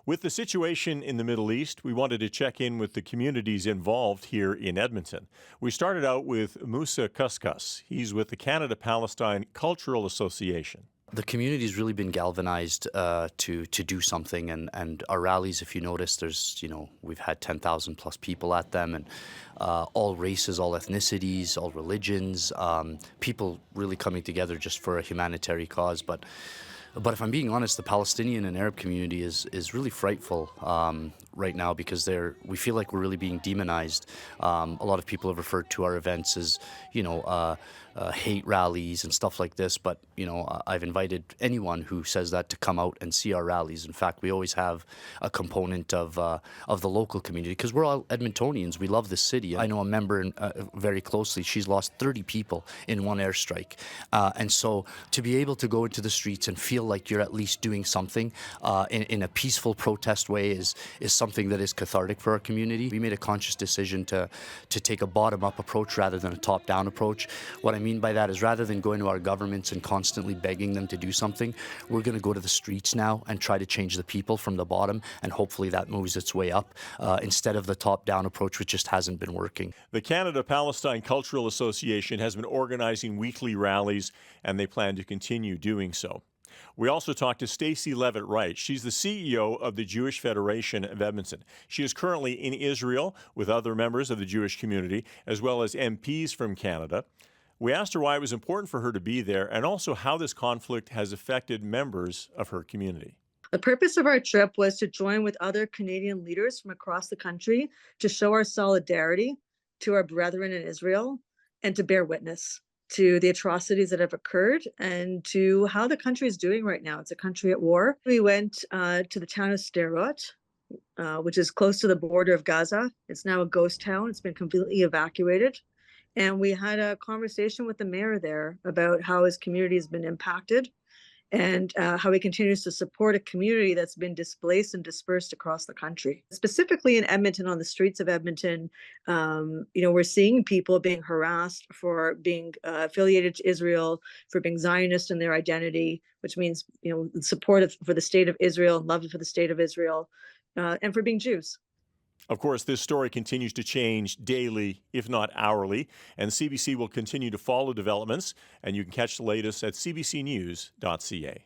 With the situation in the Middle East, we wanted to check in with the communities involved here in Edmonton. We started out with Musa Kuskus. He's with the Canada-Palestine Cultural Association. The community's really been galvanized to do something, and our rallies, if you notice, we've had 10,000 plus people at them, and all races, all ethnicities, all religions, people really coming together just for a humanitarian cause. But if I'm being honest, the Palestinian and Arab community is really frightful right now because we feel like we're really being demonized. A lot of people have referred to our events as, hate rallies and stuff like this. But, I've invited anyone who says that to come out and see our rallies. In fact, we always have a component of the local community because we're all Edmontonians. We love this city. I know a member very closely. She's lost 30 people in one airstrike. And so to be able to go into the streets and feel like you're at least doing something in a peaceful protest way is something that is cathartic for our community. We made a conscious decision to take a bottom-up approach rather than a top-down approach. What I mean by that is rather than going to our governments and constantly begging them to do something, we're going to go to the streets now and try to change the people from the bottom, and hopefully that moves its way up instead of the top-down approach, which just hasn't been working. The Canada-Palestine Cultural Association has been organizing weekly rallies, and they plan to continue doing so. We also talked to Stacey Levitt-Wright. She's the CEO of the Jewish Federation of Edmonton. She is currently in Israel with other members of the Jewish community, as well as MPs from Canada. We asked her why it was important for her to be there and also how this conflict has affected members of her community. The purpose of our trip was to join with other Canadian leaders from across the country to show our solidarity to our brethren in Israel and to bear witness to the atrocities that have occurred and to how the country is doing right now. It's a country at war. We went to the town of Sderot, which is close to the border of Gaza. It's now a ghost town. It's been completely evacuated. And we had a conversation with the mayor there about how his community has been impacted and how he continues to support a community that's been displaced and dispersed across the country. Specifically in Edmonton, on the streets of Edmonton, we're seeing people being harassed for being affiliated to Israel, for being Zionist in their identity, which means, support for the state of Israel and love for the state of Israel, and for being Jews. Of course, this story continues to change daily, if not hourly, and CBC will continue to follow developments, and you can catch the latest at CBCNews.ca.